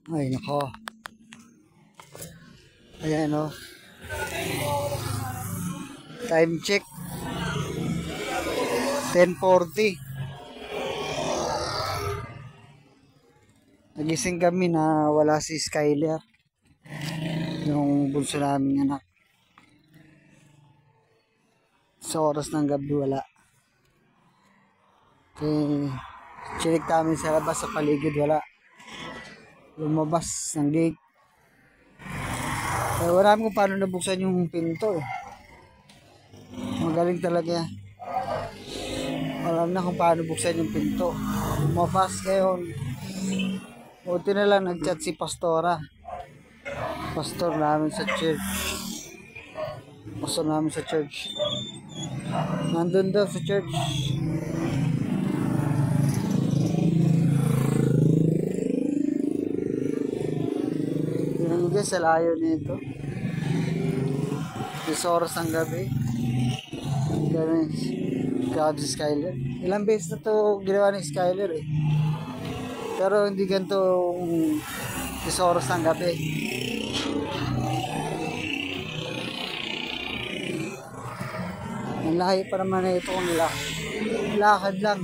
Ay, nako. Ayan, o. Time check. 10:40. Nagising kami na wala si Skyler. Yung bunso naming anak. Sa oras ng gabi wala. Chinik namin sa labas sa paligid, wala. Lumabas ng gate. Wala kung paano nabuksan yung pinto eh. Magaling talaga. Alam na kung paano buksan yung pinto. Lumabas ngayon. Buti na lang nag-chat si Pastora. Pastor namin sa church. Pastor namin sa church. Nandun daw sa church. Guys, sa layo nito. Is oras ng gabi. Ganun. Grabe si Skyler. Ilang beses na to ginawa ni Skyler eh. Pero hindi ganito is oras ng gabi. Ang lahi pa naman na ito kung lakad lang.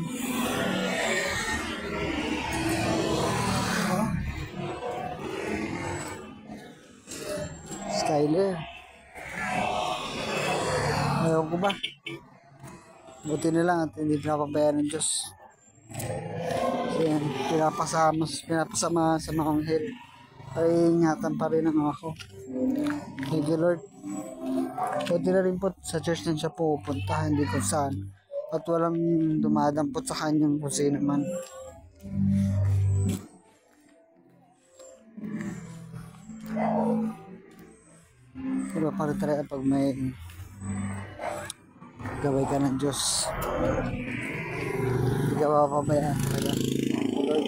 Skyler. Ayaw ko ba? Buti na lang at hindi pinapabayaan ng Diyos. Yan, pinapasama sa mga anghel. Ay ingatan pa rin ang ako. Thank you Lord. Buti na rin po sa church na siya pupunta, hindi ko saan. At walang dumadampot sa kanyang kung sino man. Pero para talaga pag may gabay ka ng Diyos, hindi ka mapabayaan talaga. Lord.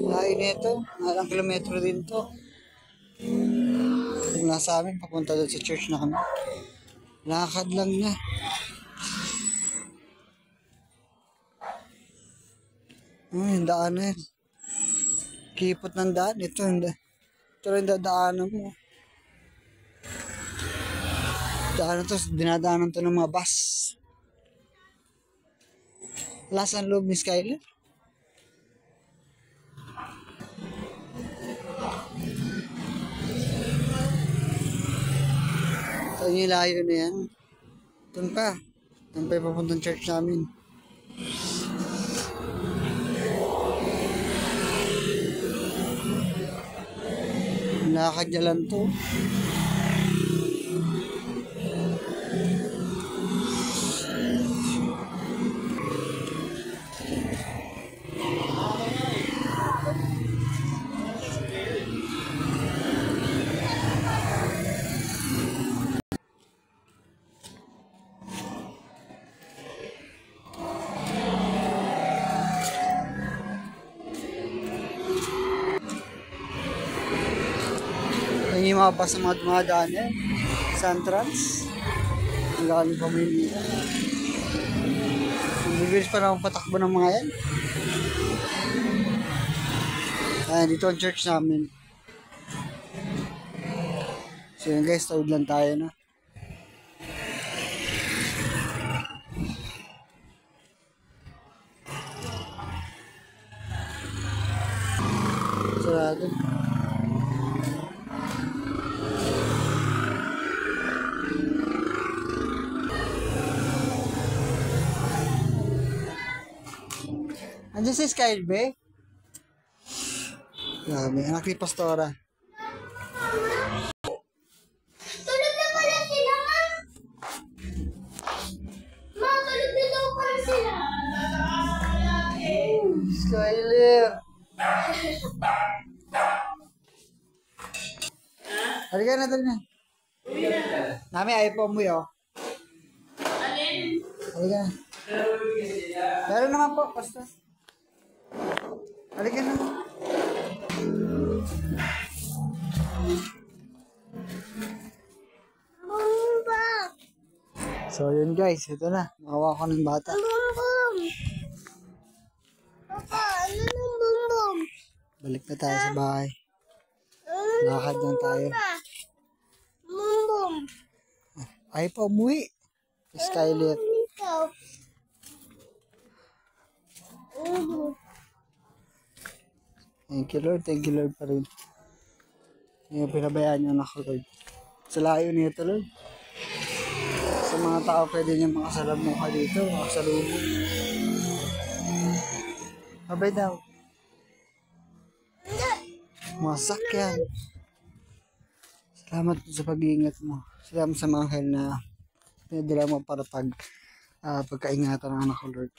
Layo nito, ilang kilometro din to. Mula sa amin, papunta doon sa church na kami. Lakad lang na. Yung daan na yan. Kipot ng daan. Ito rin dadaanan mo. Daanan to, dinadaanan to ng mga bus. Lasan loob ni Skyler. Ito yung layo na yan. Doon pa yung papuntang church namin. Lakad niya lang to. Yung mga bus sa mga daan yan. Santrans. Ang galing pa Maynila. Bibilis pa naman patakbo ng mga yan. Ayan, dito ang church namin. So yun guys, tawid lang tayo na. Sarado. Andiyan si Skyler. Grabe, anak ni Pastora. Tulog na pala sila, ma! Ma, tulog na daw pala sila. Skyler. Halika na, dali na. Nami, iPhone mo yun. Halika na. Meron naman po, basta. Halika na. So yun guys, ito na. Nakawa ko ng bata. Papa, ano ng bumbum? Balik na tayo sa bahay. Lakad lang tayo. Bumbum. Ay pa umuwi. Skyler. Ikaw. Thank you Lord pa rin. Yung pinabayaan niyo anak ko Lord. Sa layo nito Lord. Sa mga tao pwede niyo makasalamuha dito, makasalubong. Mabay daw. Masakyan. Salamat sa pag-iingat mo. Salamat sa mga anghel na pinadala mo para pagkaingatan ng anak ko Lord.